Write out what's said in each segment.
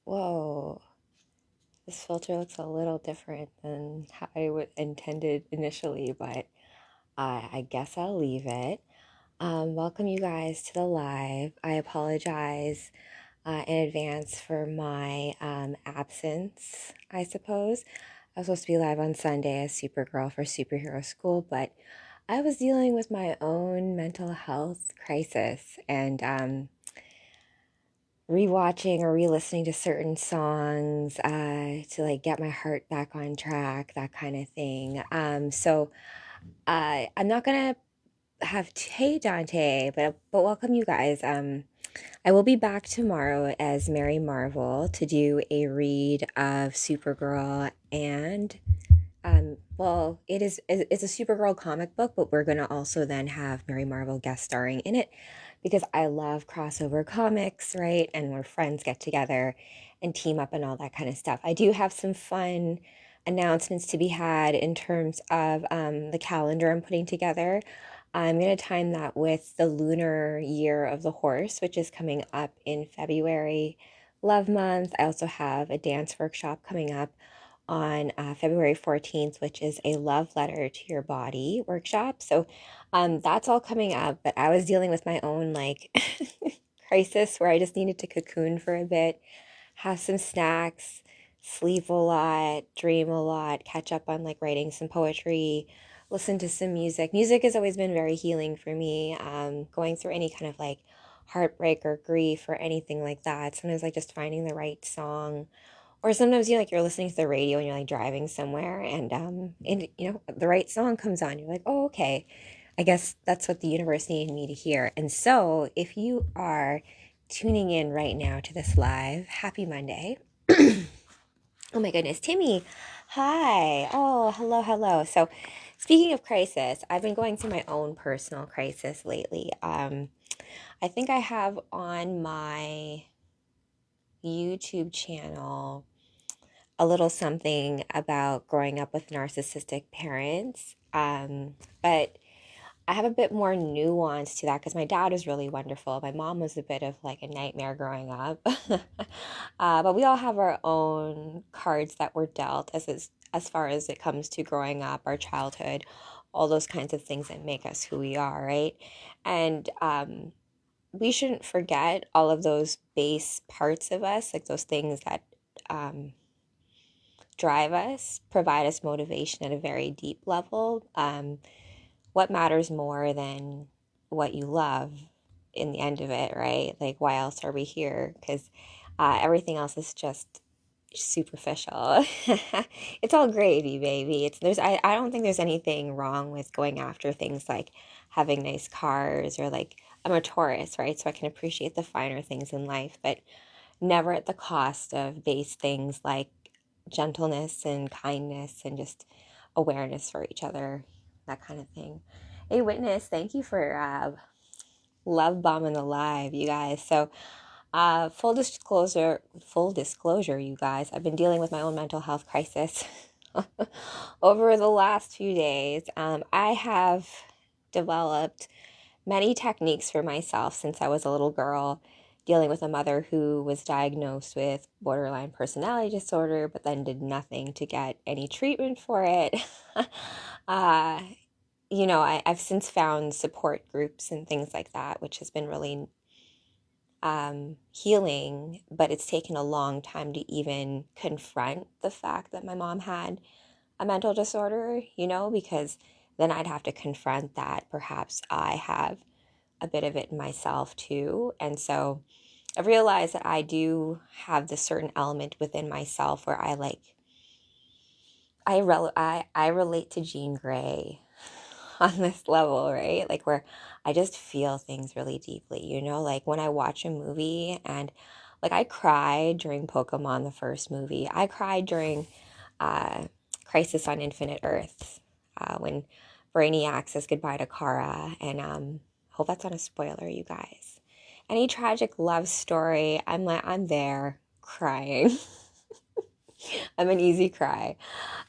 Whoa, this filter looks a little different than how I would intended initially, but I guess I'll leave it. Welcome you guys to the live. I apologize in advance for my absence, I suppose. I was supposed to be live on Sunday as Supergirl for Superhero School, but I was dealing with my own mental health crisis and rewatching or re-listening to certain songs to like get my heart back on track, that kind of thing. So I'm not gonna have hey Dante, but welcome you guys. I will be back tomorrow as Mary Marvel to do a read of Supergirl and well, it's a Supergirl comic book, but we're gonna also then have Mary Marvel guest starring in it because I love crossover comics, right? And where friends get together and team up and all that kind of stuff. I do have some fun announcements to be had in terms of the calendar I'm putting together. I'm going to time that with the lunar year of the horse, which is coming up in February, love month. I also have a dance workshop coming up on February 14th, which is a love letter to your body workshop. So that's all coming up. But I was dealing with my own like crisis where I just needed to cocoon for a bit, have some snacks, sleep a lot, dream a lot, catch up on like writing some poetry, listen to some music. Music has always been very healing for me. Going through any kind of like heartbreak or grief or anything like that. Sometimes like just finding the right song, or sometimes you like you're listening to the radio and you're like driving somewhere and the right song comes on. You're like, oh, okay. I guess that's what the universe needed me to hear. And so if you are tuning in right now to this live, happy Monday. Oh my goodness, Timmy. Hi. Oh, hello, hello. So speaking of crisis, I've been going through my own personal crisis lately. I think I have on my YouTube channel a little something about growing up with narcissistic parents. But I have a bit more nuance to that because my dad was really wonderful. My mom was a bit of like a nightmare growing up. But we all have our own cards that were dealt as far as it comes to growing up, our childhood, all those kinds of things that make us who we are, right? And we shouldn't forget all of those base parts of us, like those things that um, drive us, provide us motivation at a very deep level. What matters more than what you love in the end of it, right? Like, why else are we here? Because everything else is just superficial. It's all gravy, baby. I don't think there's anything wrong with going after things like having nice cars or like I'm a Taurus, right? So I can appreciate the finer things in life, but never at the cost of base things like gentleness and kindness and just awareness for each other, that kind of thing. Hey, Witness, thank you for love bombing the live, you guys. So, full disclosure, you guys, I've been dealing with my own mental health crisis over the last few days. I have developed many techniques for myself since I was a little girl, dealing with a mother who was diagnosed with borderline personality disorder, but then did nothing to get any treatment for it. uh, I've since found support groups and things like that, which has been really healing, but it's taken a long time to even confront the fact that my mom had a mental disorder, because then I'd have to confront that perhaps I have a bit of it myself too. And so I've realized that I do have this certain element within myself where I relate to Jean Grey on this level, right? Like where I just feel things really deeply, like when I watch a movie and like I cried during Pokemon, the first movie. I cried during Crisis on Infinite Earths when Brainiac says goodbye to Kara, and hope that's not a spoiler, you guys. Any tragic love story, I'm there crying. I'm an easy cry.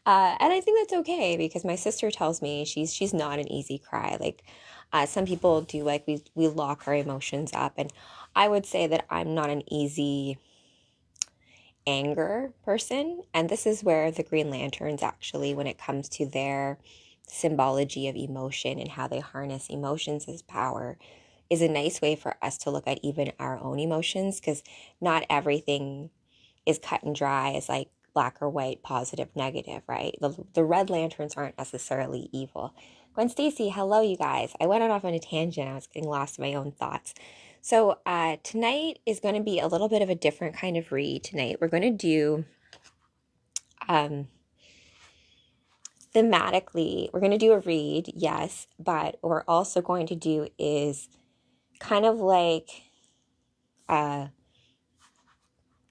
And I think that's okay because my sister tells me she's not an easy cry. Like some people do, like we lock our emotions up, and I would say that I'm not an easy anger person. And this is where the Green Lanterns actually, when it comes to their symbology of emotion and how they harness emotions as power, is a nice way for us to look at even our own emotions, because not everything is cut and dry as like black or white, positive, negative, right? The Red Lanterns aren't necessarily evil. Gwen Stacy, hello, you guys. I went off on a tangent. I was getting lost in my own thoughts. So tonight is going to be a little bit of a different kind of read. Tonight we're going to do um, thematically, we're going to do a read, yes, but what we're also going to do is kind of like uh,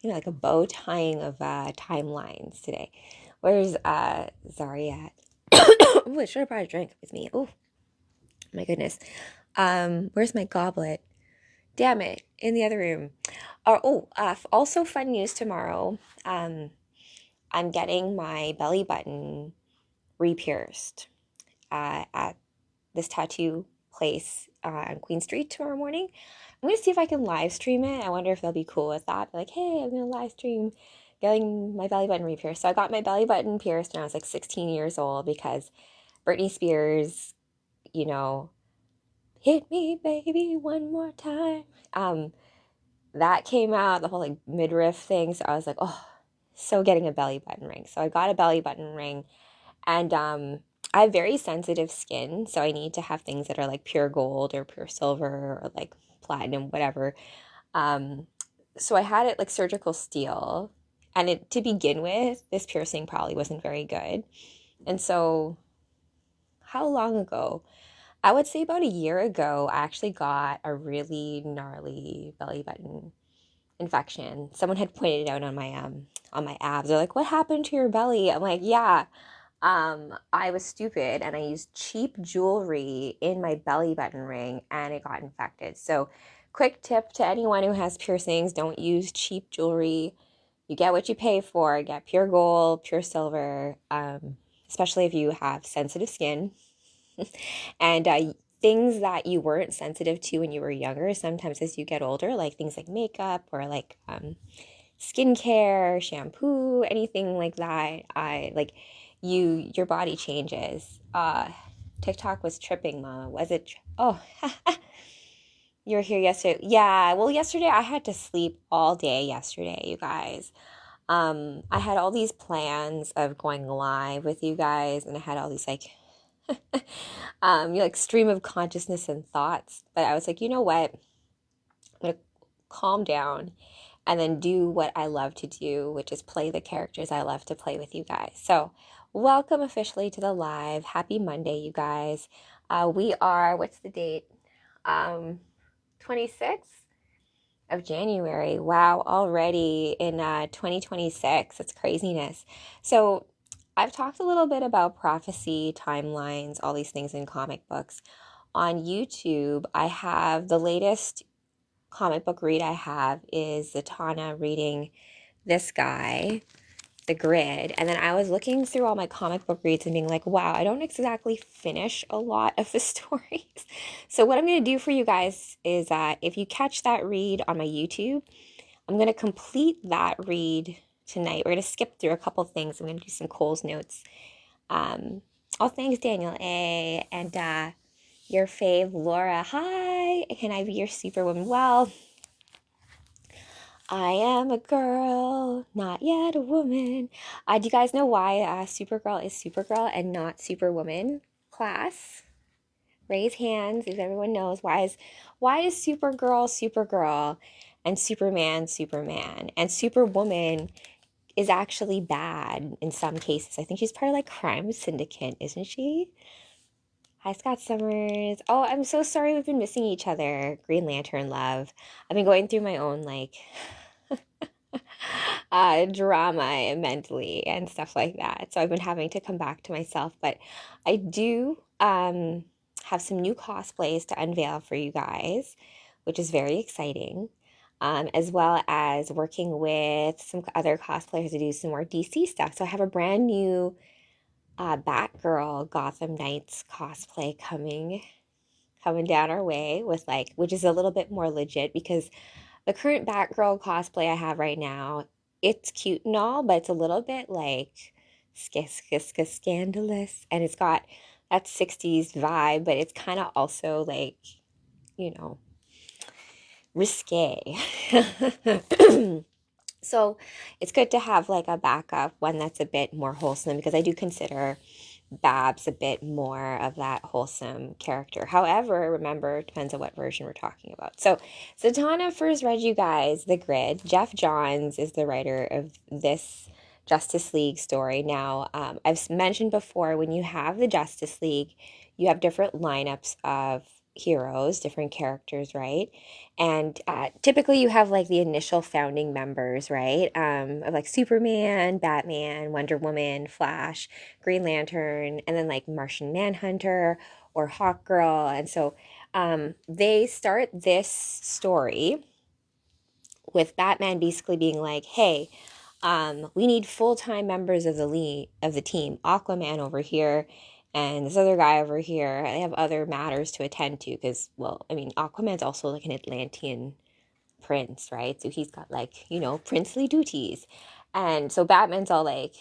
like a bow tying of timelines today. Where's Zari at? Oh, I should have brought a drink with me. Oh, my goodness. Where's my goblet? Damn it, in the other room. Also fun news tomorrow. I'm getting my belly button re-pierced at this tattoo place on Queen Street tomorrow morning. I'm going to see if I can live stream it. I wonder if they'll be cool with that. Like, hey, I'm going to live stream getting my belly button re-pierced. So I got my belly button pierced when I was like 16 years old because Britney Spears, you know, hit me, baby, one more time. That came out, the whole like midriff thing. So I was like, oh, so getting a belly button ring. So I got a belly button ring, and I have very sensitive skin, so I need to have things that are like pure gold or pure silver or like platinum, whatever. Um, so I had it like surgical steel, and it to begin with, this piercing probably wasn't very good. And so, how long ago? I would say about a year ago, I actually got a really gnarly belly button infection. Someone had pointed it out on my abs. They're like, "What happened to your belly?" I'm like, "Yeah, I was stupid and I used cheap jewelry in my belly button ring and it got infected." So, quick tip to anyone who has piercings: don't use cheap jewelry. You get what you pay for. Get pure gold, pure silver, especially if you have sensitive skin. And things that you weren't sensitive to when you were younger, sometimes as you get older, like things like makeup or like skincare, shampoo, anything like that, I like your body changes. TikTok was tripping, Mama. Was it? Oh, you were here yesterday. Yeah, well, yesterday I had to sleep all day yesterday, you guys. I had all these plans of going live with you guys, and I had all these like like stream of consciousness and thoughts. But I was like, you know what? I'm gonna calm down and then do what I love to do, which is play the characters I love to play with you guys. So, welcome officially to the live. Happy Monday, you guys. We are, what's the date? 26th of January. Wow, already in 2026. It's craziness. So, I've talked a little bit about prophecy, timelines, all these things in comic books. On YouTube, I have the latest comic book read I have is Zatanna reading this guy, The Grid. And then I was looking through all my comic book reads and being like, wow, I don't exactly finish a lot of the stories. So what I'm going to do for you guys is if you catch that read on my YouTube, I'm going to complete that read tonight. We're going to skip through a couple things. I'm going to do some Cole's notes. Oh, thanks, Daniel A. And your fave, Laura. Hi. Can I be your superwoman? Well, I am a girl, not yet a woman. Do you guys know why Supergirl is Supergirl and not Superwoman? Class, raise hands if everyone knows why is Supergirl Supergirl and Superman Superman and Superwoman is actually bad in some cases. I think she's part of like crime syndicate, isn't she? Hi, Scott Summers. Oh, I'm so sorry we've been missing each other. Green Lantern love. I've been going through my own like drama mentally and stuff like that. So I've been having to come back to myself, but I do have some new cosplays to unveil for you guys, which is very exciting. As well as working with some other cosplayers to do some more DC stuff. So I have a brand new Batgirl Gotham Knights cosplay coming down our way with which is a little bit more legit because the current Batgirl cosplay I have right now it's cute and all, but it's a little bit like scandalous, and it's got that 60s vibe, but it's kind of also like, you know, risque. So it's good to have like a backup, one that's a bit more wholesome, because I do consider Babs a bit more of that wholesome character. However, remember, it depends on what version we're talking about. So Zatanna first read you guys The Grid. Jeff Johns is the writer of this Justice League story. Now, I've mentioned before, when you have the Justice League, you have different lineups of heroes, different characters, right? And typically you have like the initial founding members, right? Of like Superman, Batman, Wonder Woman, Flash, Green Lantern, and then like Martian Manhunter or Hawkgirl. And so they start this story with Batman basically being like, hey, we need full-time members of the team. Aquaman over here and this other guy over here. They have other matters to attend to because, well, I mean, Aquaman's also like an Atlantean prince, right? So he's got like, princely duties. And so Batman's all like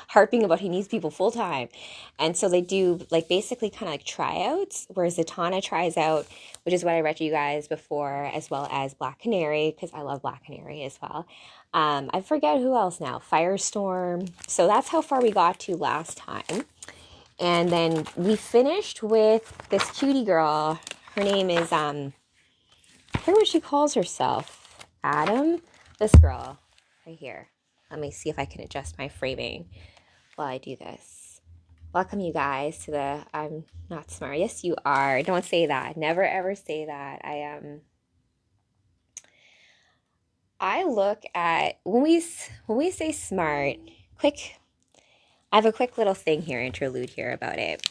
harping about he needs people full time. And so they do like basically kind of like tryouts, where Zatanna tries out, which is what I read to you guys before, as well as Black Canary, because I love Black Canary as well. I forget who else now, Firestorm. So that's how far we got to last time. And then we finished with this cutie girl. Her name is, I forget what she calls herself. Adam? This girl right here. Let me see if I can adjust my framing while I do this. Welcome you guys to the I'm not smart. Yes, you are. Don't say that. Never ever say that. I look at when we say smart, quick. I have a quick little thing here, interlude here about it,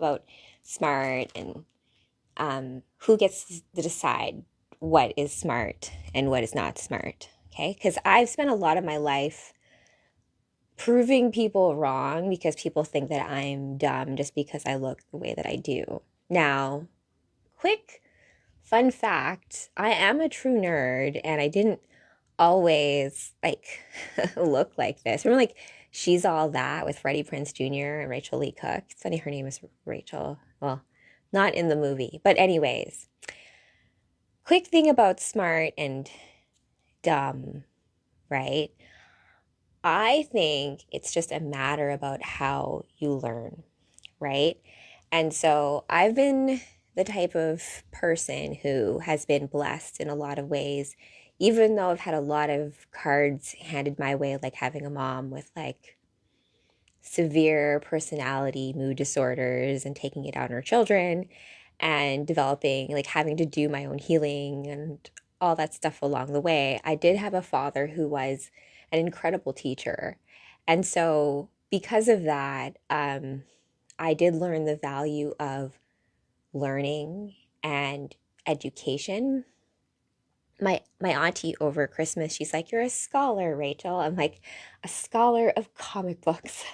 about smart and who gets to decide what is smart and what is not smart. Okay, because I've spent a lot of my life proving people wrong because people think that I'm dumb just because I look the way that I do. Now, quick fun fact, I am a true nerd and I didn't always like look like this. Remember like She's All That with Freddie Prinze Jr. and Rachel Lee Cook? It's funny her name is Rachel. Well, not in the movie. But anyways, quick thing about smart and dumb, right? I think it's just a matter about how you learn, right? And so I've been the type of person who has been blessed in a lot of ways, even though I've had a lot of cards handed my way, like having a mom with like severe personality, mood disorders, and taking it out on her children, and developing, like having to do my own healing and all that stuff along the way. I did have a father who was an incredible teacher. And so, because of that, I did learn the value of learning and education. My auntie over Christmas, she's like, "You're a scholar, Rachel." I'm like, "A scholar of comic books."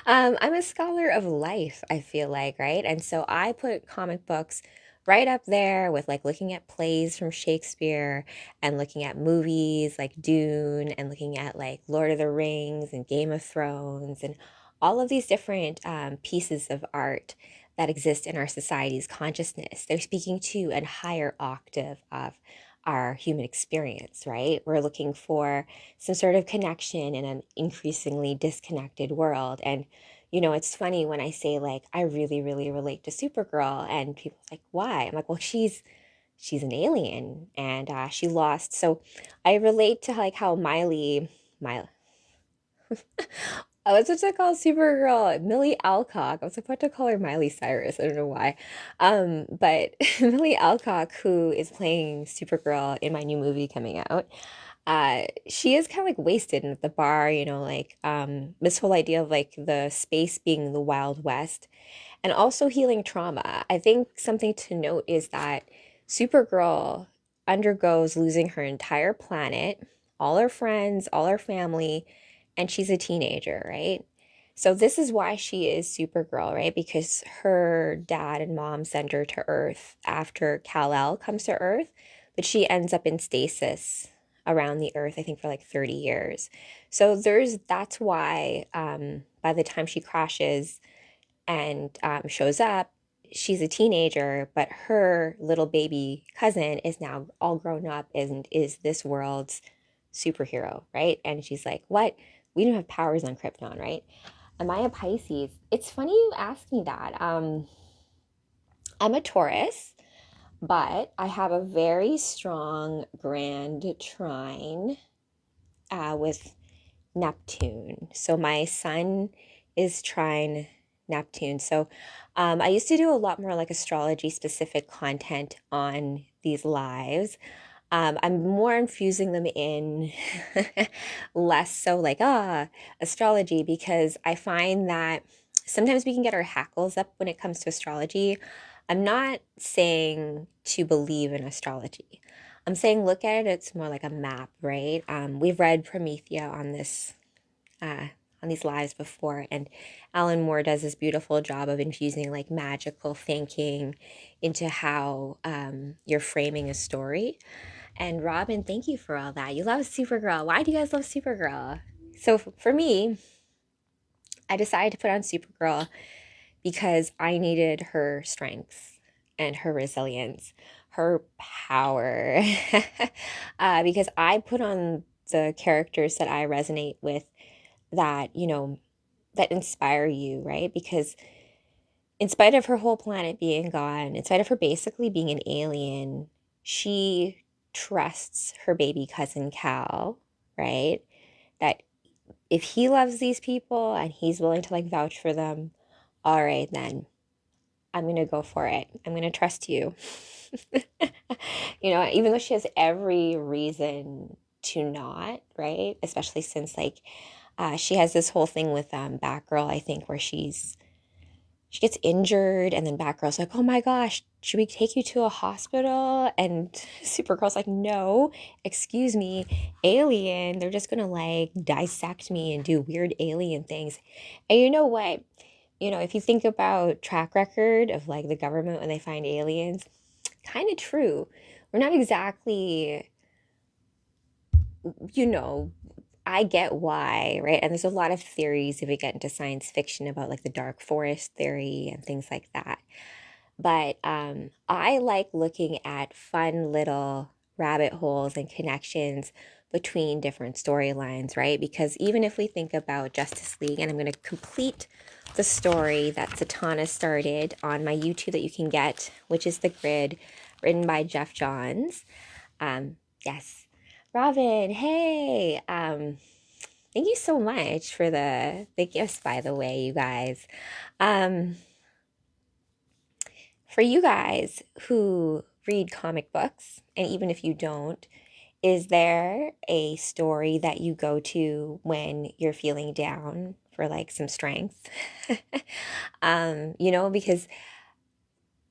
I'm a scholar of life, I feel like, right? And so I put comic books right up there with like looking at plays from Shakespeare and looking at movies like Dune and looking at like Lord of the Rings and Game of Thrones and all of these different pieces of art that exist in our society's consciousness. They're speaking to a higher octave of our human experience, right? We're looking for some sort of connection in an increasingly disconnected world. And, it's funny when I say like, I really, really relate to Supergirl, and people are like, why? I'm like, well, she's an alien and she lost. So I relate to like how Miley, I was supposed to call Supergirl Millie Alcock. I was about to call her Miley Cyrus. I don't know why. But Millie Alcock, who is playing Supergirl in my new movie coming out, she is kind of like wasted at the bar, like this whole idea of like the space being the Wild West and also healing trauma. I think something to note is that Supergirl undergoes losing her entire planet, all her friends, all her family, and she's a teenager, right? So this is why she is Supergirl, right? Because her dad and mom send her to Earth after Kal-El comes to Earth, but she ends up in stasis around the earth, I think, for like 30 years. So that's why by the time she crashes and shows up, she's a teenager, but her little baby cousin is now all grown up and is this world's superhero, right? And she's like, what? We don't have powers on Krypton, right? Am I a Pisces? It's funny you ask me that. I'm a Taurus, but I have a very strong grand trine with Neptune. So my sun is trine Neptune. So I used to do a lot more like astrology specific content on these lives. I'm more infusing them in less so like, astrology, because I find that sometimes we can get our hackles up when it comes to astrology. I'm not saying to believe in astrology. I'm saying look at it, it's more like a map, right? We've read Promethea uh, on these lives before, and Alan Moore does this beautiful job of infusing like magical thinking into how you're framing a story. And Robin, thank you for all that. You love Supergirl. Why do you guys love Supergirl? So for me, I decided to put on Supergirl because I needed her strength and her resilience, her power. Because I put on the characters that I resonate with, that, that inspire you, right? Because in spite of her whole planet being gone, in spite of her basically being an alien, she trusts her baby cousin Cal, right? That if he loves these people and he's willing to like vouch for them, all right, then I'm going to go for it. I'm going to trust you. Even though she has every reason to not, right? Especially since like she has this whole thing with Batgirl, I think, where she gets injured, and then Batgirl's like, oh my gosh, should we take you to a hospital? And Supergirl's like, no, excuse me, alien. They're just gonna like dissect me and do weird alien things. And you know what? If you think about track record of like the government when they find aliens, kind of true. We're not exactly, you know, I get why, right? And there's a lot of theories if we get into science fiction about like the dark forest theory and things like that. But I like looking at fun little rabbit holes and connections between different storylines, right? Because even if we think about Justice League, and I'm going to complete the story that Zatanna started on my YouTube that you can get, which is The Grid, written by Jeff Johns. Yes. Robin, hey. Thank you so much for the gifts, by the way, you guys. Um, for you guys who read comic books, and even if you don't, is there a story that you go to when you're feeling down for like some strength? Because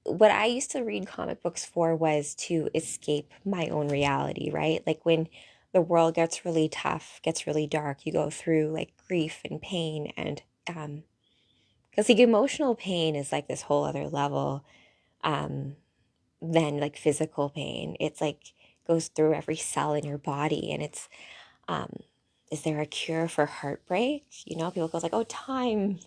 what I used to read comic books for was to escape my own reality, right? Like when the world gets really tough, gets really dark, you go through like grief and pain, and because like emotional pain is like this whole other level um than like physical pain. It's like goes through every cell in your body, and it's um is there a cure for heartbreak? People go like, oh, time.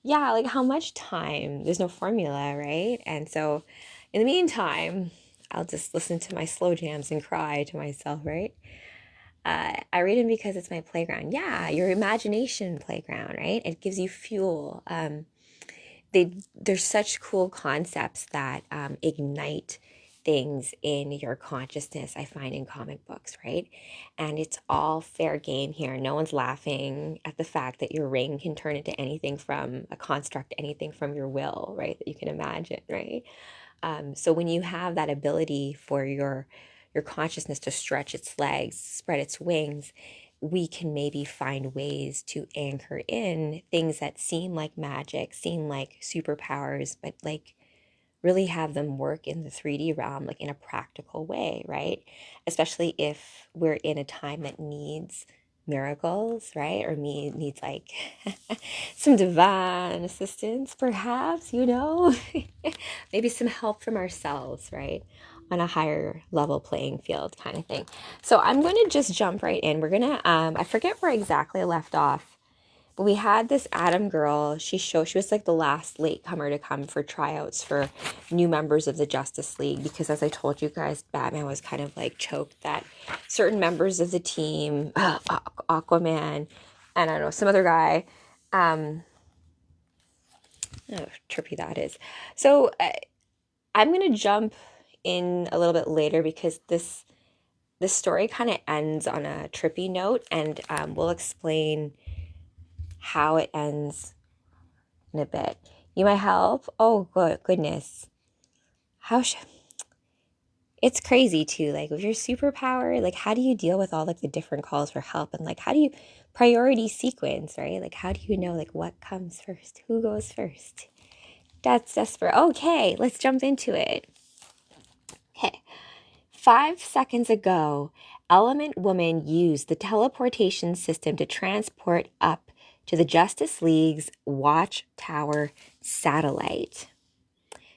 Yeah, like how much time? There's no formula, right? And so in the meantime, I'll just listen to my slow jams and cry to myself, right? I read them because it's my playground. Yeah, your imagination playground, right? It gives you fuel. There's such cool concepts that ignite things in your consciousness, I find, in comic books, right? And it's all fair game here. No one's laughing at the fact that your ring can turn into anything from a construct, anything from your will, right? That you can imagine, right? So when you have that ability for your consciousness to stretch its legs, spread its wings, we can maybe find ways to anchor in things that seem like magic, seem like superpowers, but like really have them work in the 3D realm, like in a practical way, right? Especially if we're in a time that needs miracles, right? Or needs like some divine assistance, perhaps, maybe some help from ourselves, right? on a higher level playing field kind of thing. So I'm going to just jump right in. We're going to, I forget where exactly I left off, but we had this Atom girl. She was like the last latecomer to come for tryouts for new members of the Justice League, because as I told you guys, Batman was kind of like choked that certain members of the team, Aquaman, and I don't know, some other guy, oh, trippy that is. So I'm going to jump in a little bit later, because this story kind of ends on a trippy note, and we'll explain how it ends in a bit. You might help? Oh, goodness. It's crazy too. Like with your superpower, like how do you deal with all like the different calls for help, and like how do you priority sequence, right? Like how do you know like what comes first? Who goes first? That's desperate. Okay, let's jump into it. Okay. 5 seconds ago, Element Woman used the teleportation system to transport up to the Justice League's Watchtower satellite.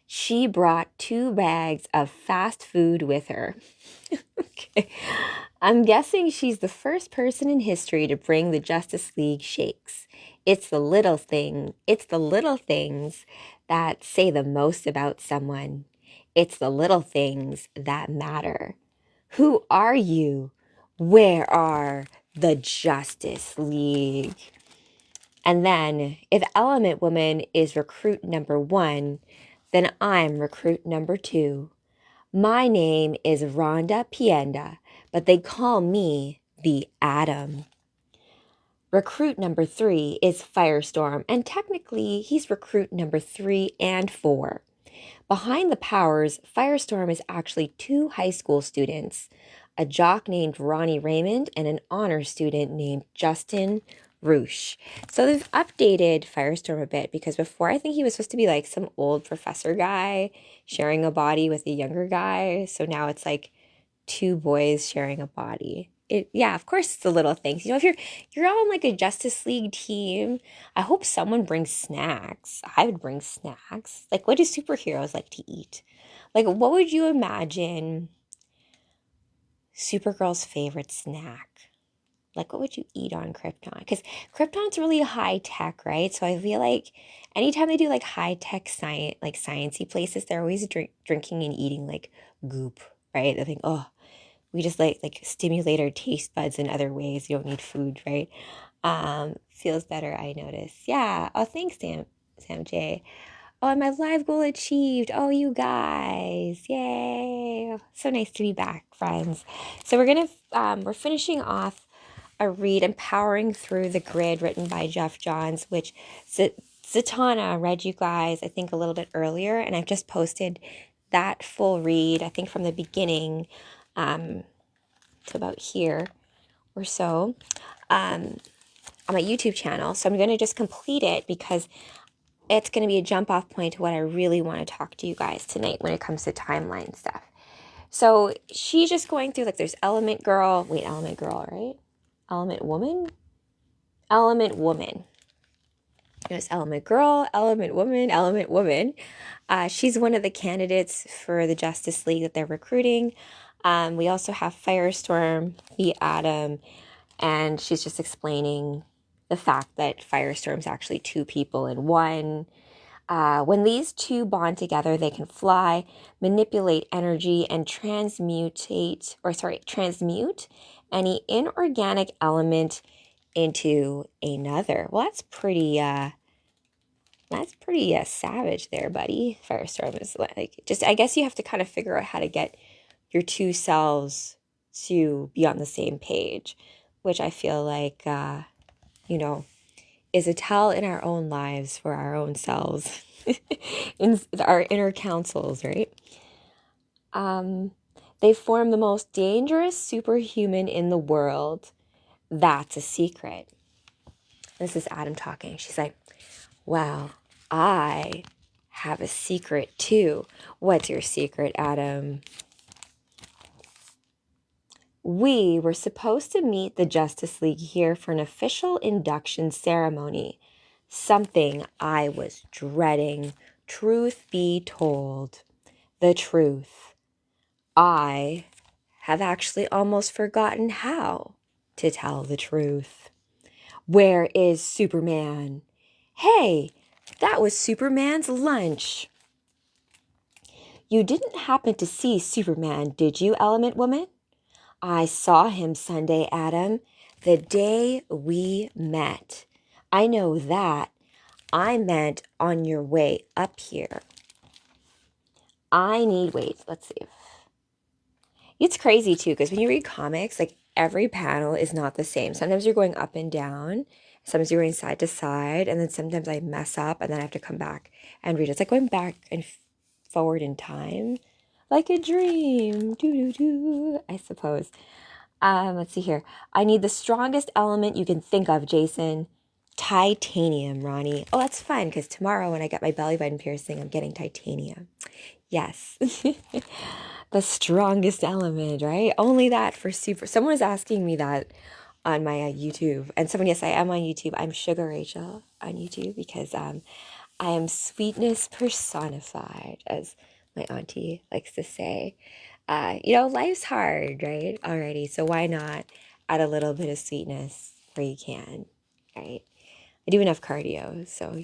She brought 2 bags of fast food with her. Okay. I'm guessing she's the first person in history to bring the Justice League shakes. It's the little things that say the most about someone. It's the little things that matter. Who are you? Where are the Justice League? And then, if Element Woman is recruit number 1, then I'm recruit number 2. My name is Rhonda Pienda, but they call me the Atom. Recruit number 3 is Firestorm, and technically he's recruit number 3 and 4. Behind the powers, Firestorm is actually 2 high school students, a jock named Ronnie Raymond and an honor student named Justin Roosh. So they've updated Firestorm a bit, because before I think he was supposed to be like some old professor guy sharing a body with a younger guy. So now it's like 2 boys sharing a body. Yeah, of course it's the little things. You know, if you're on like a Justice League team, I hope someone brings snacks. I would bring snacks. Like, what do superheroes like to eat? Like, what would you imagine Supergirl's favorite snack? Like, what would you eat on Krypton? Because Krypton's really high tech, right? So I feel like anytime they do like high tech science, like sciencey places, they're always drinking and eating like goop, right? They think, oh, we just like stimulate our taste buds in other ways. You don't need food, right? Feels better, I notice. Yeah. Oh, thanks, Sam J. Oh, and my live goal achieved. Oh, you guys. Yay. So nice to be back, friends. So we're finishing off a read, Empowering Through the Grid, written by Jeff Johns, which Zatanna read you guys, I think, a little bit earlier. And I've just posted that full read, I think, from the beginning to about here or so on my YouTube channel. So I'm going to just complete it, because it's going to be a jump off point to what I really want to talk to you guys tonight when it comes to timeline stuff. So she's just going through, like, there's Element Girl, right? Element Woman? Element Woman. There's Element Girl, Element Woman, Element Woman. She's one of the candidates for the Justice League that they're recruiting. We also have Firestorm, the Atom, and she's just explaining the fact that Firestorm's actually 2 people in one. When these 2 bond together, they can fly, manipulate energy, and transmute any inorganic element into another. Well, that's pretty savage there, buddy. Firestorm is like, just, I guess you have to kind of figure out how to get your 2 selves to be on the same page, which I feel like, is a tell in our own lives for our own selves, in our inner councils, right? They form the most dangerous superhuman in the world. That's a secret. This is Adam talking. She's like, wow, I have a secret too. What's your secret, Adam? We were supposed to meet the Justice League here for an official induction ceremony. Something I was dreading. Truth be told, the truth. I have actually almost forgotten how to tell the truth. Where is Superman? Hey, that was Superman's lunch. You didn't happen to see Superman, did you, Element Woman? I saw him Sunday, Adam, the day we met. I know that. I meant on your way up here. Wait, let's see. It's crazy too, because when you read comics, like every panel is not the same. Sometimes you're going up and down, sometimes you're going side to side, and then sometimes I mess up and then I have to come back and read it. It's like going back and forward in time, like a dream. Doo doo doo, I suppose. Let's see here. I need the strongest element you can think of, Jason. Titanium, Ronnie. Oh, that's fun because tomorrow when I get my belly button piercing, I'm getting titanium. Yes. The strongest element, right? Only that for super. Someone was asking me that on my YouTube. And someone, yes, I am on YouTube. I'm Sugar Rachel on YouTube because I am sweetness personified, as my auntie likes to say. Life's hard, right? Already. So why not add a little bit of sweetness where you can, right? I do enough cardio, so.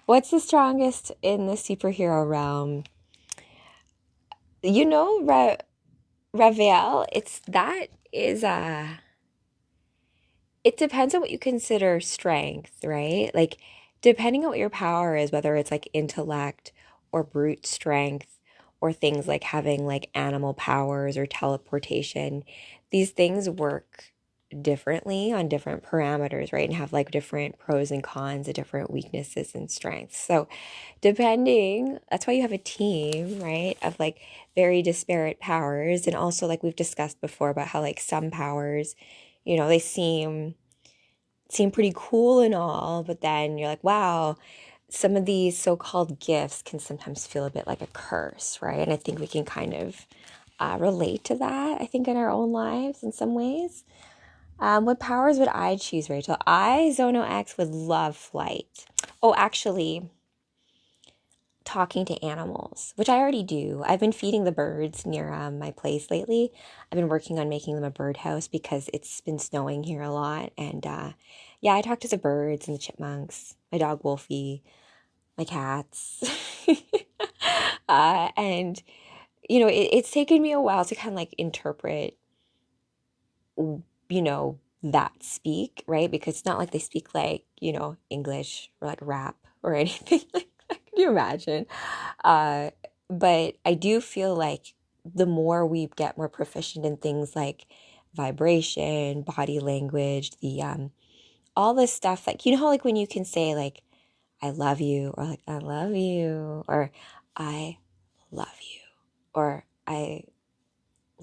What's the strongest in the superhero realm? You know, Ravel, it depends on what you consider strength, right? Like, depending on what your power is, whether it's like intellect or brute strength or things like having like animal powers or teleportation, these things work differently on different parameters, right? And have like different pros and cons and different weaknesses and strengths. So, that's why you have a team, right? Of like very disparate powers. And also, like we've discussed before about how like some powers, they seem pretty cool and all, but then you're like, wow, some of these so-called gifts can sometimes feel a bit like a curse, right? And I think we can kind of relate to that, I think, in our own lives in some ways. What powers would I choose, Rachel? Zono X, would love flight. Oh, actually, talking to animals, which I already do. I've been feeding the birds near my place lately. I've been working on making them a birdhouse because it's been snowing here a lot. And yeah, I talk to the birds and the chipmunks, my dog Wolfie, my cats. And, it's taken me a while to kind of like interpret, that speak, right? Because it's not like they speak like, English or like rap or anything like that. Can you imagine? Uh, but I do feel like the more we get more proficient in things like vibration, body language, the all this stuff, like how like when you can say like I love you or like I love you or I love you or I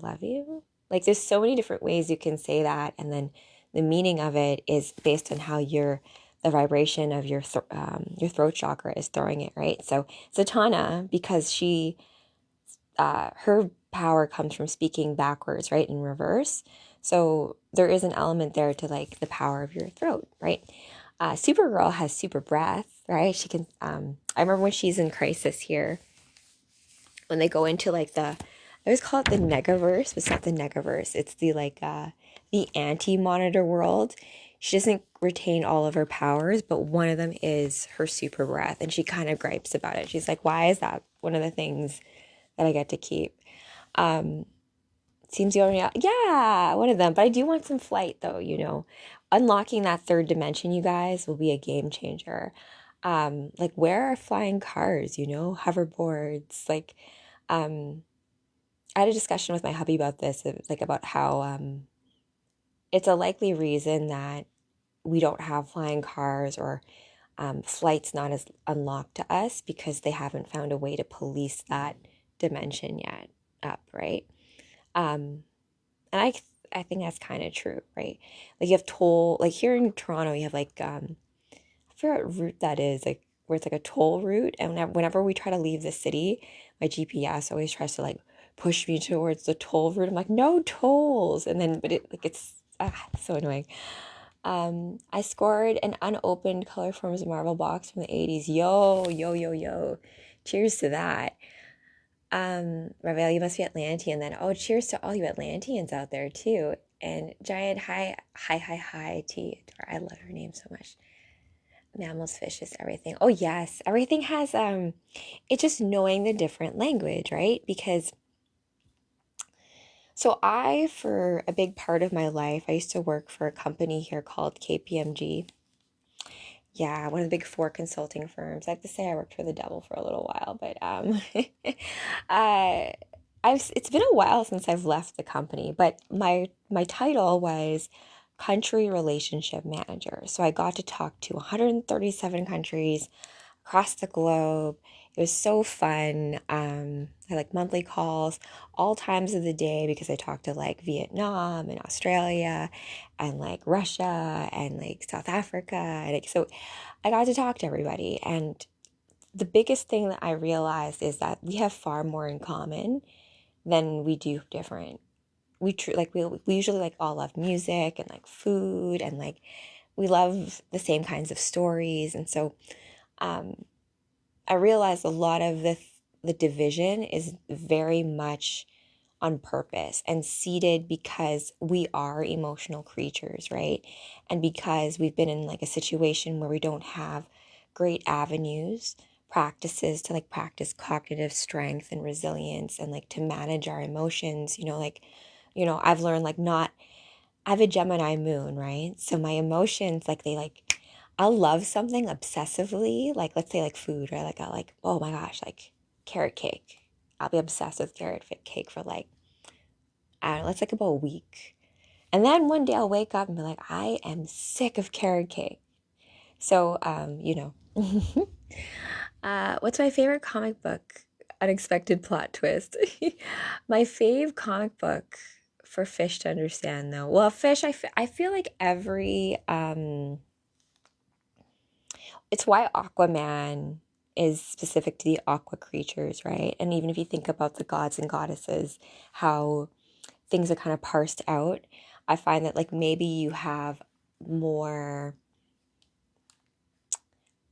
love you. Like there's so many different ways you can say that, and then the meaning of it is based on how the vibration of your throat chakra is throwing it, right? So Zatanna, because her power comes from speaking backwards, right, in reverse. So there is an element there to like the power of your throat, right? Supergirl has super breath, right? She can. I remember when she's in crisis here, when they go into like I always call it the negaverse, but it's not the negaverse. It's the like the anti-monitor world. She doesn't retain all of her powers, but one of them is her super breath, and she kind of gripes about it. She's like, "Why is that one of the things that I get to keep?" Seems you already, yeah, one of them. But I do want some flight, though. Unlocking that third dimension, you guys, will be a game changer. Like where are flying cars? Hoverboards, like I had a discussion with my hubby about this, like about how it's a likely reason that we don't have flying cars or flight's not as unlocked to us because they haven't found a way to police that dimension yet up, right? And I think that's kind of true, right? Like you have toll, like here in Toronto, you have like I forget what route that is, like where it's like a toll route. And whenever we try to leave the city, my GPS always tries to like push me towards the toll route. I'm like, no tolls. And then, but it's so annoying. I scored an unopened Color Forms Marvel box from the 80s. Yo, yo, yo, yo. Cheers to that. Ravel, you must be Atlantean then. Oh, cheers to all you Atlanteans out there too. And giant hi to I love her name so much. Mammals, fishes, everything. Oh yes, everything has it's just knowing the different language, right? Because so I, for a big part of my life, I used to work for a company here called KPMG. Yeah, one of the big four consulting firms. I have to say I worked for the devil for a little while, but uh, it's been a while since I've left the company, but my title was country relationship manager. So I got to talk to 137 countries across the globe. It was so fun. I had like monthly calls, all times of the day, because I talked to like Vietnam and Australia and like Russia and like South Africa. And like, so I got to talk to everybody. And the biggest thing that I realized is that we have far more in common than we do different. We usually like all love music and like food and like we love the same kinds of stories. And so um, I realized a lot of the division is very much on purpose and seated because we are emotional creatures, right? And because we've been in like a situation where we don't have great avenues, practices to like practice cognitive strength and resilience and like to manage our emotions, I've learned like not I have a Gemini moon, right? So my emotions, like I'll love something obsessively, like let's say like food, right? Like I'll like, oh my gosh, like carrot cake. I'll be obsessed with cake for like, I don't know, let's like about a week. And then one day I'll wake up and be like, I am sick of carrot cake. So, what's my favorite comic book? Unexpected plot twist. My fave comic book for fish to understand, though. Well, fish, I feel like it's why Aquaman is specific to the aqua creatures, right? And even if you think about the gods and goddesses, how things are kind of parsed out, I find that like maybe you have more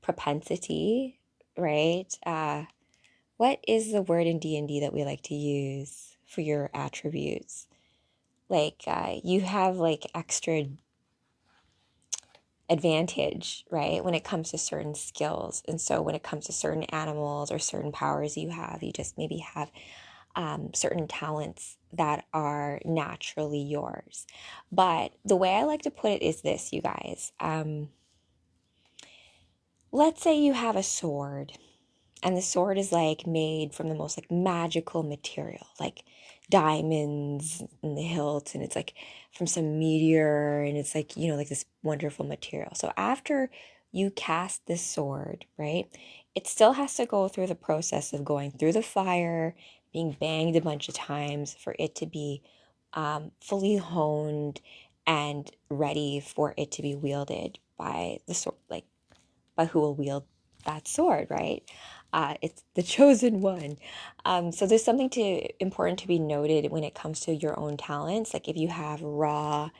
propensity, right? What is the word in D&D that we like to use for your attributes? Like you have like extra advantage, right? When it comes to certain skills. And so when it comes to certain animals or certain powers you just maybe have certain talents that are naturally yours. But the way I like to put it is this, you guys. Let's say you have a sword and the sword is like made from the most like magical material, like diamonds in the hilt, and it's like from some meteor, and it's like, like this wonderful material. So after you cast this sword, right, it still has to go through the process of going through the fire, being banged a bunch of times for it to be fully honed and ready for it to be wielded by the sword, like by who will wield that sword, right? It's the chosen one. So there's something important to be noted when it comes to your own talents. Like if you have raw,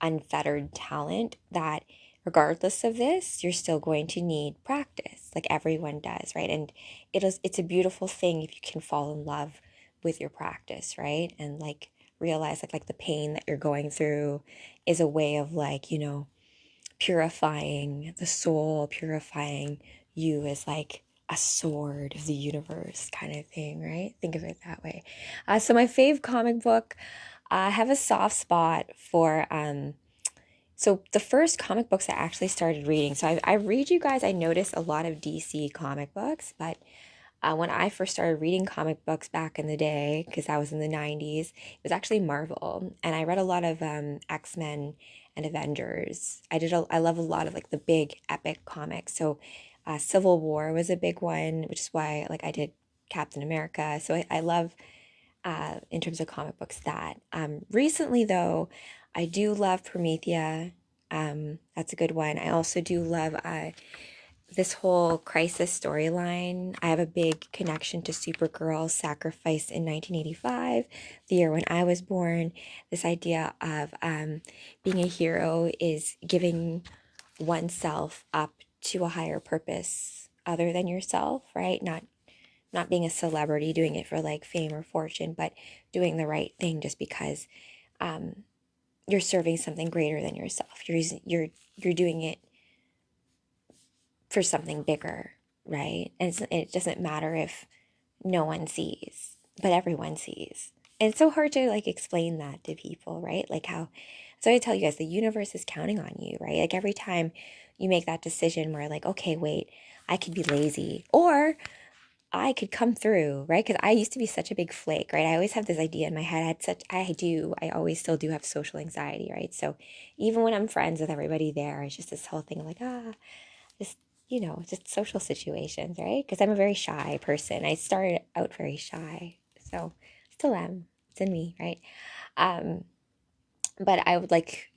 unfettered talent, that regardless of this, you're still going to need practice, like everyone does, right? And it's a beautiful thing if you can fall in love with your practice, right? And like realize like the pain that you're going through is a way of like, purifying the soul, purifying you as like a sword of the universe kind of thing, right? Think of it that way. So my fave comic book, I have a soft spot for so the first comic books I actually started reading. So I read, you guys, I noticed a lot of DC comic books, but when I first started reading comic books back in the day, because I was in the 90s, it was actually Marvel. And I read a lot of X-Men and Avengers. I love a lot of like the big epic comics. So Civil War was a big one, which is why like I did Captain America. So I love, in terms of comic books, that. Recently, though, I do love Promethea. That's a good one. I also do love this whole crisis storyline. I have a big connection to Supergirl's Sacrifice in 1985, the year when I was born. This idea of being a hero is giving oneself up to a higher purpose other than yourself, right? Not not being a celebrity, doing it for like fame or fortune, but doing the right thing just because you're serving something greater than yourself. You're doing it for something bigger, right? And it doesn't matter if no one sees, but everyone sees. And it's so hard to like explain that to people, right? Like how, so I tell you guys, the universe is counting on you, right? Like every time you make that decision where like, okay, wait, I could be lazy or I could come through, right? Because I used to be such a big flake, right? I always have this idea in my head. I always still do have social anxiety, right? So even when I'm friends with everybody there, it's just this whole thing of like, just, just social situations, right? Because I'm a very shy person. I started out very shy, so still am. It's in me, right? Um, but I would like,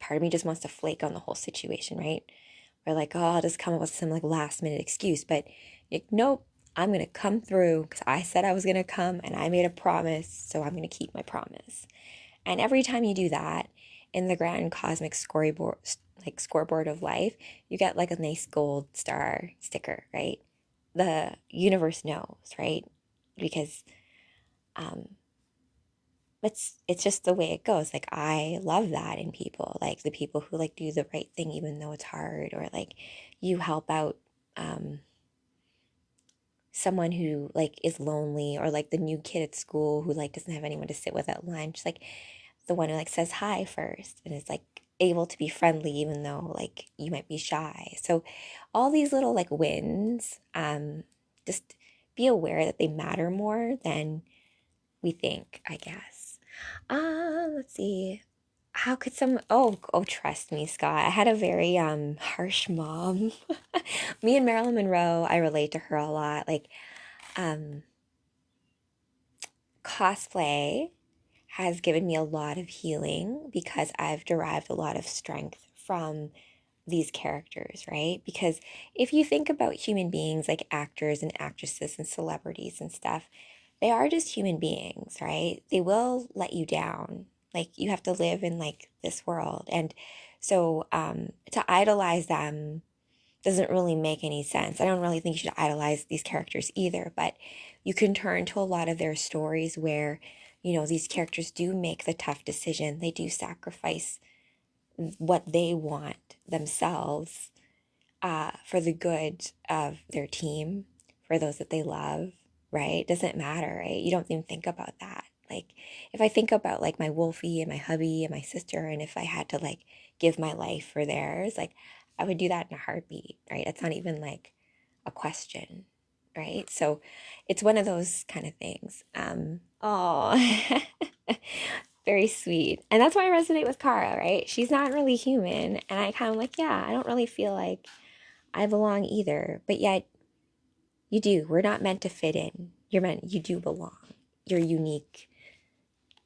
part of me just wants to flake on the whole situation, right? Or like, oh, I'll just come up with some like last minute excuse. But like, nope, I'm going to come through because I said I was going to come and I made a promise. So I'm going to keep my promise. And every time you do that in the grand cosmic scoreboard of life, you get like a nice gold star sticker, right? The universe knows, right? Because um, it's just the way it goes. Like I love that in people, like the people who like do the right thing even though it's hard, or like you help out someone who like is lonely, or like the new kid at school who like doesn't have anyone to sit with at lunch, like the one who like says hi first and is like able to be friendly even though like you might be shy. So all these little like wins, just be aware that they matter more than we think, I guess. Let's see. How could some oh trust me, Scott. I had a very harsh mom. Me and Marilyn Monroe, I relate to her a lot. Like um cosplay has given me a lot of healing because I've derived a lot of strength from these characters, right? Because if you think about human beings like actors and actresses and celebrities and stuff, they are just human beings, right? They will let you down. Like you have to live in like this world. And so to idolize them doesn't really make any sense. I don't really think you should idolize these characters either, but you can turn to a lot of their stories where, these characters do make the tough decision. They do sacrifice what they want themselves for the good of their team, for those that they love, right? It doesn't matter, right? You don't even think about that. Like, if I think about like my Wolfie and my hubby and my sister, and if I had to like give my life for theirs, like I would do that in a heartbeat, right? It's not even like a question, right? So it's one of those kind of things. Oh, very sweet. And that's why I resonate with Kara, right? She's not really human. And I kind of like, yeah, I don't really feel like I belong either. But yet you do. We're not meant to fit in. You do belong. You're unique,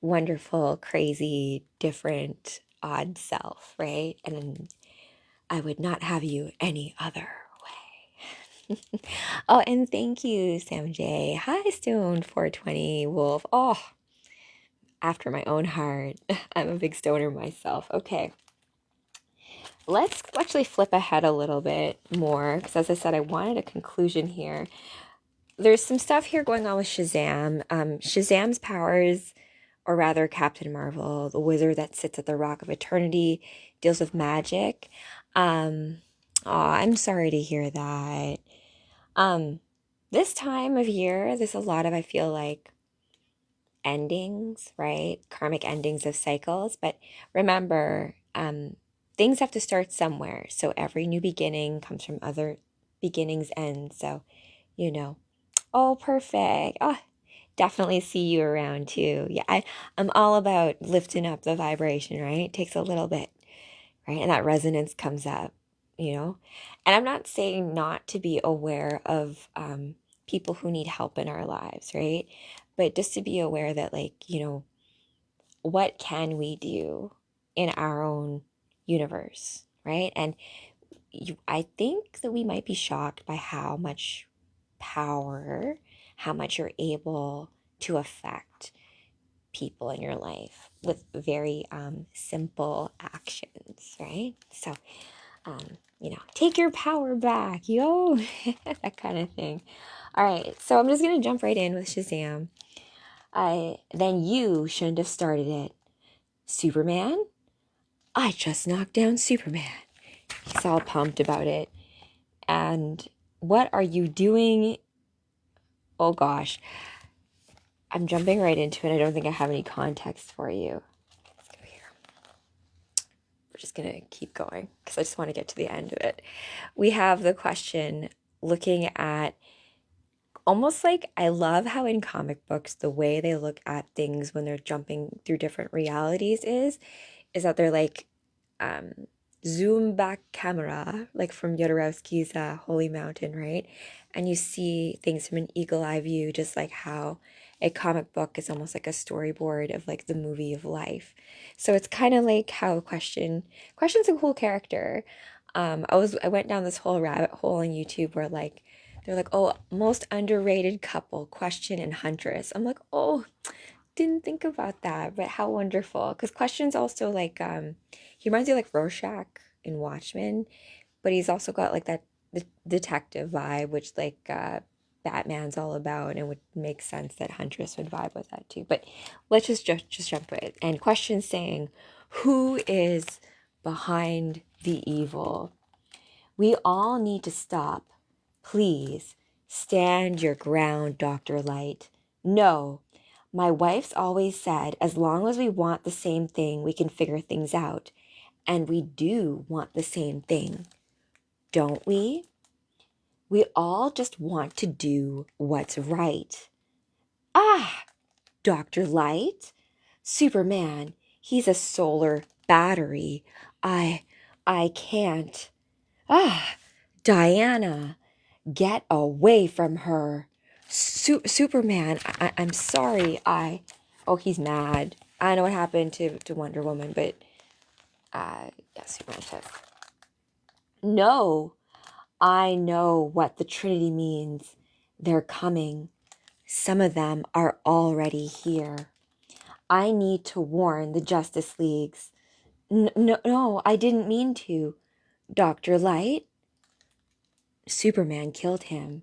wonderful, crazy, different, odd self, right? And I would not have you any other way. Oh, and thank you, Sam J. Hi, Stone 420 Wolf. Oh, after my own heart. I'm a big stoner myself. Okay. Let's actually flip ahead a little bit more because, as I said, I wanted a conclusion here. There's some stuff here going on with Shazam. Shazam's powers, or rather Captain Marvel, the wizard that sits at the Rock of Eternity, deals with magic. I'm sorry to hear that. This time of year, there's a lot of, I feel like, endings, right? Karmic endings of cycles. But remember, things have to start somewhere. So every new beginning comes from other beginnings end. So, oh, perfect. Oh, definitely see you around too. Yeah, I'm all about lifting up the vibration, right? It takes a little bit, right? And that resonance comes up, And I'm not saying not to be aware of people who need help in our lives, right? But just to be aware that, like, what can we do in our own universe, right? And I think that we might be shocked by how much power, how much you're able to affect people in your life with very simple actions, right? So, take your power back, yo, that kind of thing. All right, so I'm just gonna jump right in with Shazam. Then you shouldn't have started it. Superman? I just knocked down Superman. He's all pumped about it. And what are you doing? Oh gosh. I'm jumping right into it. I don't think I have any context for you. Let's go here. We're just going to keep going because I just want to get to the end of it. We have the question looking at almost like I love how in comic books the way they look at things when they're jumping through different realities is that they're like um zoom back camera, like from Jodorowsky's Holy Mountain, right? And you see things from an eagle eye view, just like how a comic book is almost like a storyboard of like the movie of life. So it's kind of like how question's a cool character. I went down this whole rabbit hole on YouTube where like they're like, oh, most underrated couple, Question and Huntress. I'm like, oh, didn't think about that, but how wonderful. Because Question's also like, he reminds you of like Rorschach in Watchmen, but he's also got like that detective vibe, which like Batman's all about, and it would make sense that Huntress would vibe with that too. But let's just jump in. And Question's saying, who is behind the evil? We all need to stop. Please, stand your ground, Dr. Light. No, my wife's always said, as long as we want the same thing, we can figure things out. And we do want the same thing, don't we? We all just want to do what's right. Ah, Dr. Light? Superman, he's a solar battery. I can't. Ah, Diana, get away from her. Superman, I'm sorry. Oh, he's mad. I know what happened to Wonder Woman, but yeah, Superman says, no, I know what the Trinity means. They're coming. Some of them are already here. I need to warn the Justice Leagues. No, I didn't mean to. Dr. Light? Superman killed him.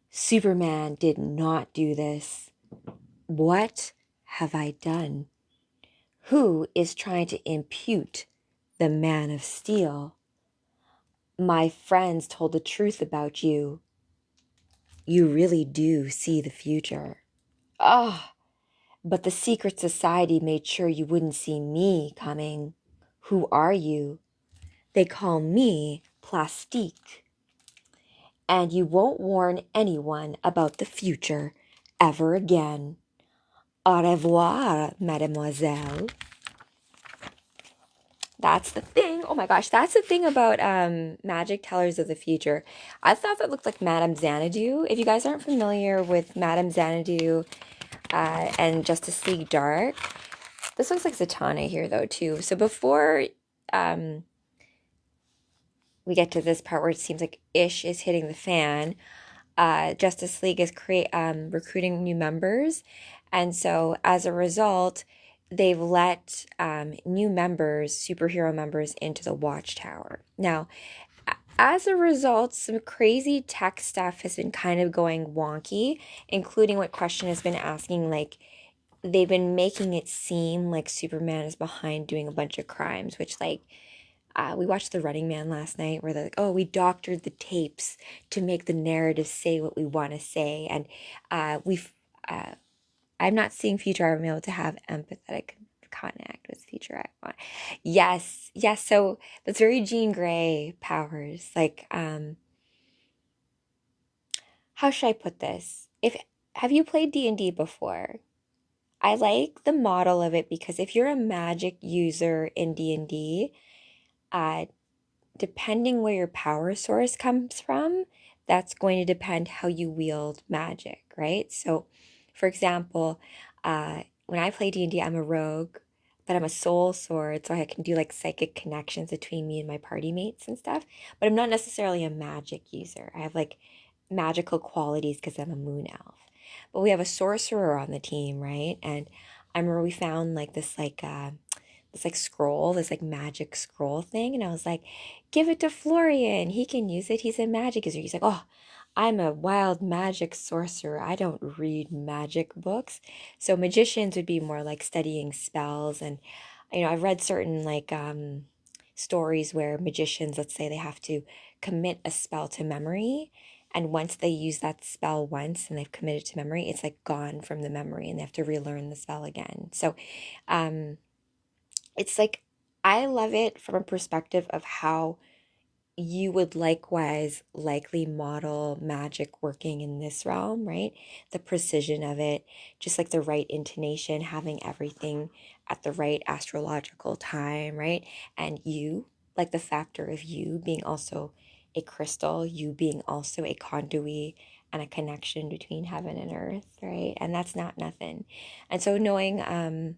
Superman did not do this. What have I done? Who is trying to impute the Man of Steel? My friends told the truth about you. You really do see the future. Ah, but the secret society made sure you wouldn't see me coming. Who are you? They call me Plastique. And you won't warn anyone about the future ever again. Au revoir, mademoiselle. That's the thing. Oh my gosh, that's the thing about Magic Tellers of the Future. I thought that looked like Madame Xanadu. If you guys aren't familiar with Madame Xanadu and Justice League Dark, this looks like Zatanna here though too. So before we get to this part where it seems like ish is hitting the fan, Justice League is recruiting new members, and so as a result, they've let new members, superhero members, into the Watchtower. Now, as a result, some crazy tech stuff has been kind of going wonky, including what Question has been asking, like they've been making it seem like Superman is behind doing a bunch of crimes, which like we watched The Running Man last night where they're like, oh, we doctored the tapes to make the narrative say what we want to say. And I'm not seeing Future. I'm able to have empathetic connect with Future. I want. Yes. So that's very Jean Grey powers. Like, how should I put this? Have you played D&D before? I like the model of it because if you're a magic user in D&D, uh, depending where your power source comes from, that's going to depend how you wield magic, right? So, for example, when I play D&D, I'm a rogue, but I'm a soul sword, so I can do like psychic connections between me and my party mates and stuff. But I'm not necessarily a magic user. I have like magical qualities because I'm a moon elf. But we have a sorcerer on the team, right? And I remember we found like this like scroll, this like magic scroll thing. And I was like, give it to Florian. He can use it. He's a magic user. He's like, oh, I'm a wild magic sorcerer. I don't read magic books. So magicians would be more like studying spells. And, I've read certain like stories where magicians, let's say they have to commit a spell to memory. And once they use that spell once and they've committed to memory, it's like gone from the memory and they have to relearn the spell again. So um, it's like, I love it from a perspective of how you would likewise likely model magic working in this realm, right? The precision of it, just like the right intonation, having everything at the right astrological time, right? And you, like the factor of you being also a crystal, you being also a conduit and a connection between heaven and earth, right? And that's not nothing. And so knowing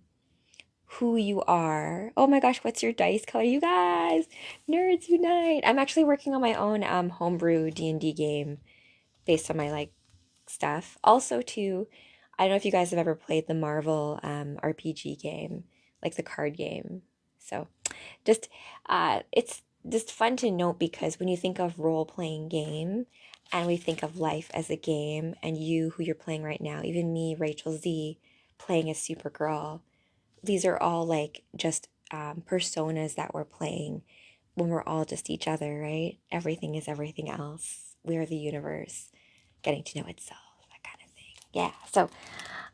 who you are. Oh my gosh, what's your dice color? You guys, nerds unite. I'm actually working on my own homebrew D&D game based on my like stuff. Also too, I don't know if you guys have ever played the Marvel RPG game, like the card game. So just it's just fun to note because when you think of role-playing game and we think of life as a game and you who you're playing right now, even me, Rachel Z, playing as Supergirl, these are all like just personas that we're playing when we're all just each other, right? Everything is everything else. We are the universe getting to know itself, that kind of thing. Yeah. So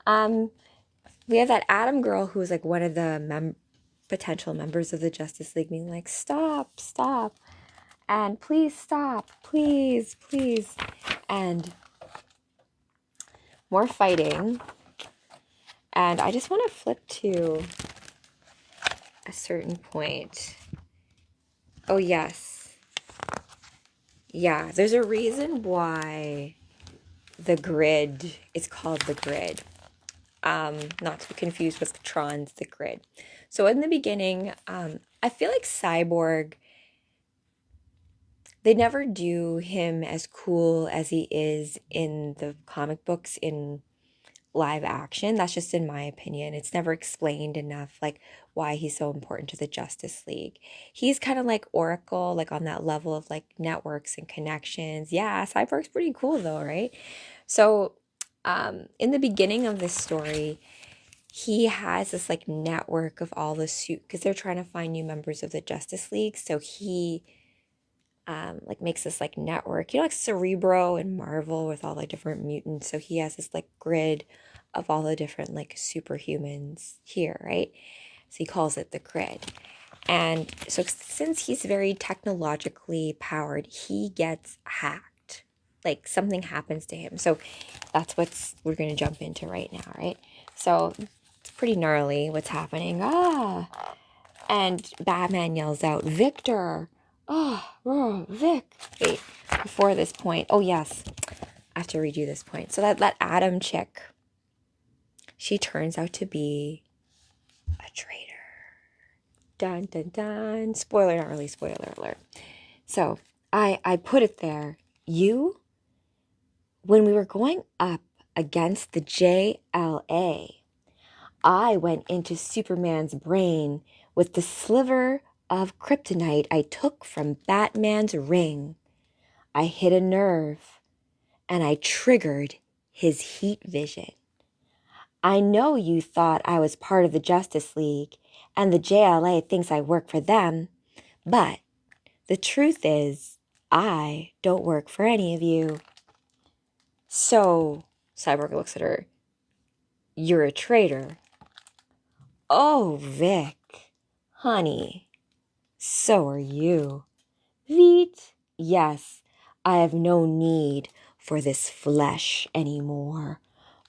um, we have that Atom girl who's like one of the potential members of the Justice League being like, stop, stop. And please stop, please, please. And more fighting. And I just want to flip to a certain point. Oh, yes. Yeah, there's a reason why the grid is called the grid. Not to be confused with Tron's The Grid. So in the beginning, I feel like Cyborg, they never do him as cool as he is in the comic books in live action. That's just in my opinion. It's never explained enough, like why he's so important to the Justice League. He's kind of like Oracle, like on that level of like networks and connections. Yeah, Cyborg's pretty cool though, right? So, in the beginning of this story, he has this like network of all the suit because they're trying to find new members of the Justice League. So he like makes this like network, like Cerebro and Marvel with all the different mutants. So he has this like grid of all the different like superhumans here, right? So he calls it the grid. And so since he's very technologically powered, he gets hacked. Like something happens to him. So that's what we're going to jump into right now, right? So it's pretty gnarly what's happening. And Batman yells out, Victor! Oh, Vic. Wait, before this point. Oh, yes. I have to redo this point. So that Atom chick, she turns out to be a traitor. Dun, dun, dun. Spoiler, not really spoiler alert. So I put it there. When we were going up against the JLA, I went into Superman's brain with the sliver of kryptonite I took from Batman's ring. I hit a nerve, and I triggered his heat vision. I know you thought I was part of the Justice League, and the JLA thinks I work for them, but the truth is, I don't work for any of you. So, Cyborg looks at her. You're a traitor. Oh, Vic, honey, so are you. Veet, yes, I have no need for this flesh anymore.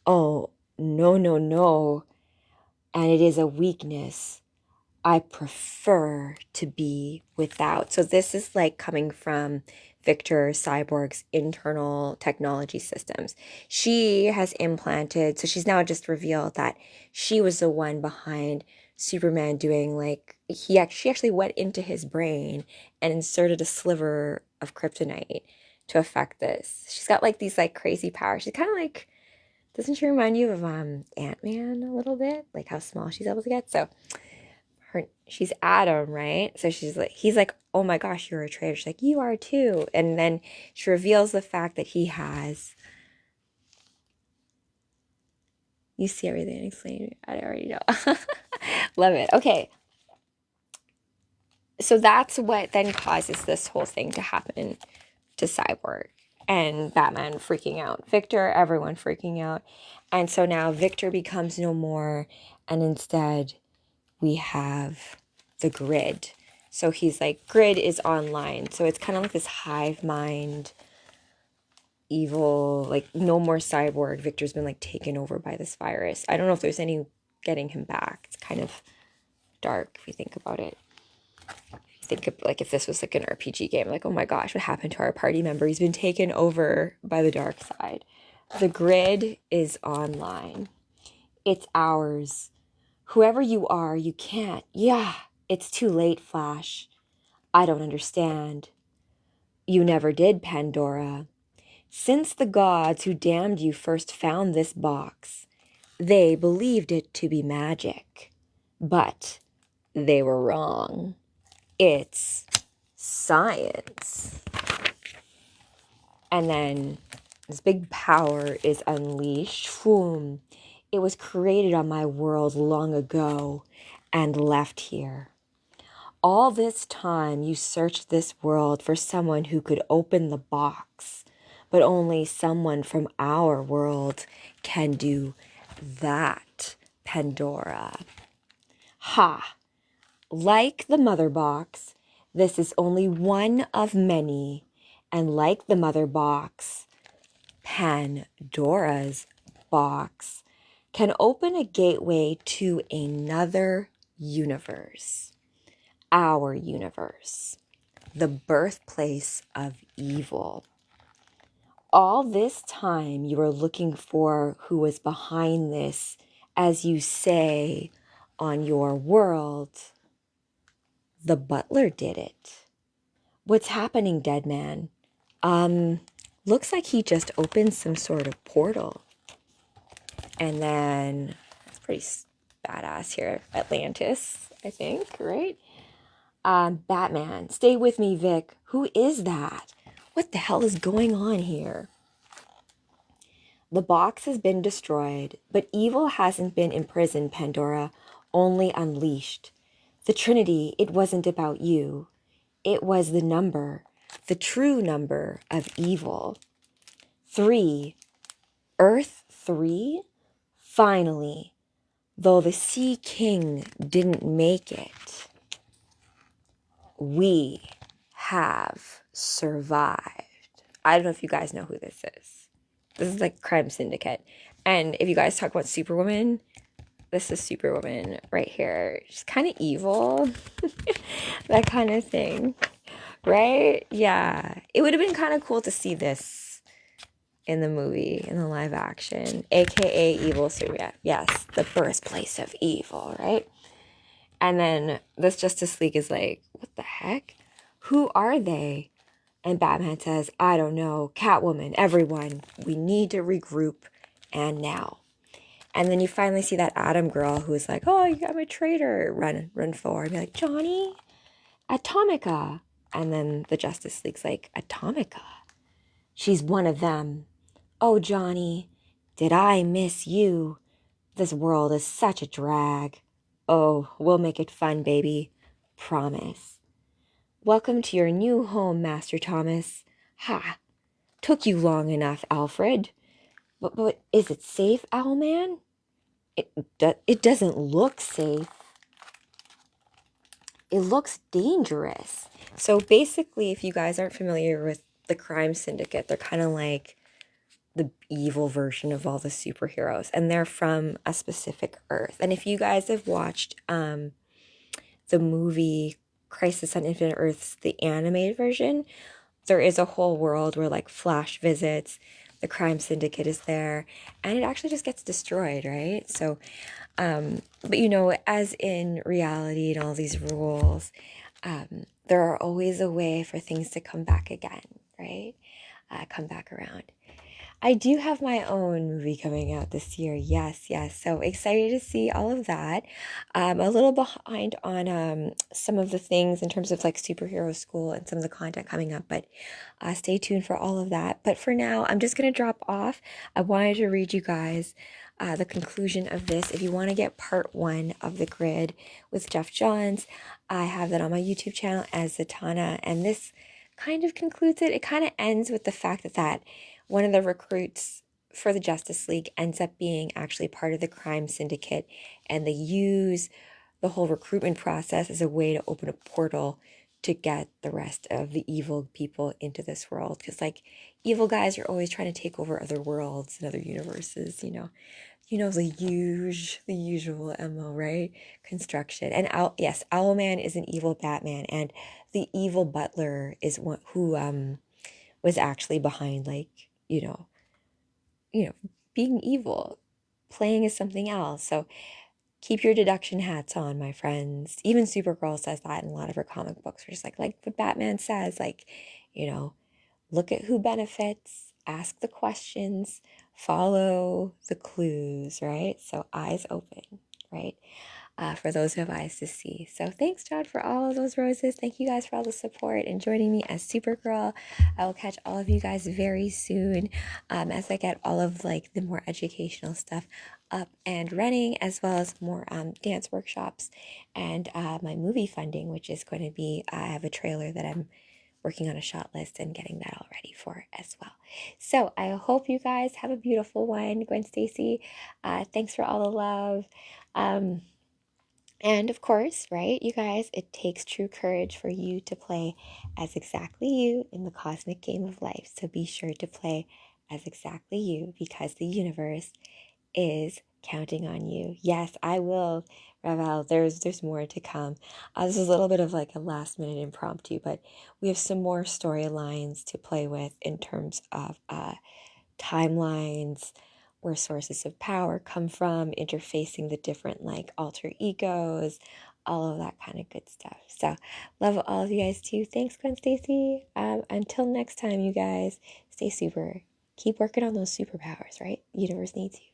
Oh, no, no, no. And it is a weakness I prefer to be without. So this is like coming from Victor Cyborg's internal technology systems. She has implanted, so she's now just revealed that she was the one behind Superman doing like, she actually went into his brain and inserted a sliver of kryptonite to affect this. She's got like these like crazy powers. She's kind of like, doesn't she remind you of Ant-Man a little bit? Like how small she's able to get? So she's Adam, right? So he's like, oh my gosh, you're a traitor. She's like, you are too. And then she reveals the fact that he has. You see everything explained. I already know. Love it. Okay. So that's what then causes this whole thing to happen to Cyborg and Batman freaking out. Victor, everyone freaking out. And so now Victor becomes no more. And instead, we have the Grid. So he's like, Grid is online. So it's kind of like this hive mind, evil, like no more Cyborg. Victor's been like taken over by this virus. I don't know if there's any getting him back. It's kind of dark if you think about it. Think of like if this was like an RPG game, like, oh my gosh, what happened to our party member? He's been taken over by the dark side. The Grid is online. It's ours. Whoever you are, you can't. Yeah, it's too late, Flash. I don't understand. You never did, Pandora. Since the gods who damned you first found this box, they believed it to be magic. But they were wrong. It's science. And then this big power is unleashed. Boom. It was created on my world long ago and left here. All this time you searched this world for someone who could open the box, but only someone from our world can do that, Pandora. Ha! Like the mother box, this is only one of many, and like the mother box, Pandora's box can open a gateway to another universe, our universe, the birthplace of evil. All this time you were looking for who was behind this, as you say, on your world. The butler did it. What's happening, dead man? Looks like he just opened some sort of portal. And then, that's pretty badass here. Atlantis, I think, right? Batman, stay with me, Vic. Who is that? What the hell is going on here? The box has been destroyed, but evil hasn't been imprisoned, Pandora, only unleashed. The Trinity, it wasn't about you. It was the number, the true number of evil. 3. Earth 3? Finally, though the Sea King didn't make it, we have survived. I don't know if you guys know who this is. This is like Crime Syndicate. And if you guys talk about Superwoman, this is Superwoman right here. She's kind of evil. That kind of thing. Right? Yeah. It would have been kind of cool to see this in the movie, in the live action. AKA Evil Superman. Yes, the birthplace of evil, right? And then this Justice League is like, what the heck? Who are they? And Batman says, I don't know. Catwoman, everyone. We need to regroup. And now. And then you finally see that Atom girl who's like, oh, I'm a traitor. Run forward. And be like, Johnny, Atomica. And then the Justice League's like, Atomica? She's one of them. Oh, Johnny, did I miss you? This world is such a drag. Oh, we'll make it fun, baby. Promise. Welcome to your new home, Master Thomas. Ha! Took you long enough, Alfred. But is it safe, Owlman? It doesn't look safe. It looks dangerous. So basically, if you guys aren't familiar with the Crime Syndicate, they're kind of like the evil version of all the superheroes. And they're from a specific Earth. And if you guys have watched the movie Crisis on Infinite Earths, the animated version, there is a whole world where like Flash visits, the Crime Syndicate is there, and it actually just gets destroyed, right? So, but you know, as in reality and all these rules, there are always a way for things to come back again, right? Come back around. I do have my own movie coming out this year. Yes, yes. So excited to see all of that. A little behind on some of the things in terms of like superhero school and some of the content coming up, but stay tuned for all of that. But for now, I'm just going to drop off. I wanted to read you guys the conclusion of this. If you want to get part one of the grid with Jeff Johns, I have that on my YouTube channel as Zatanna, and this kind of concludes it. It kind of ends with the fact that one of the recruits for the Justice League ends up being actually part of the crime syndicate, and they use the whole recruitment process as a way to open a portal to get the rest of the evil people into this world. Because like evil guys are always trying to take over other worlds and other universes, the usual MO, right? Construction. And yes, Owlman is an evil Batman, and the evil butler is one who was actually behind, like, you know, being evil, playing as something else. So keep your deduction hats on, my friends. Even Supergirl says that in a lot of her comic books. Where she's like what Batman says, like, you know, look at who benefits, ask the questions, follow the clues, right? So eyes open, right? For those who have eyes to see. So thanks, John, for all of those roses. Thank you guys for all the support and joining me as Supergirl. I will catch all of you guys very soon as I get all of like the more educational stuff up and running, as well as more dance workshops and my movie funding, which is going to be, I have a trailer that I'm working on a shot list and getting that all ready for as well. So I hope you guys have a beautiful one. Gwen Stacy, thanks for all the love. And of course, right, you guys, it takes true courage for you to play as exactly you in the cosmic game of life. So be sure to play as exactly you because the universe is counting on you. Yes, I will, Ravel. There's more to come. This is a little bit of like a last minute impromptu, but we have some more storylines to play with in terms of timelines, where sources of power come from, interfacing the different like alter egos, all of that kind of good stuff. So love all of you guys too. Thanks, Gwen Stacy. Until next time, you guys, stay super. Keep working on those superpowers, right? The universe needs you.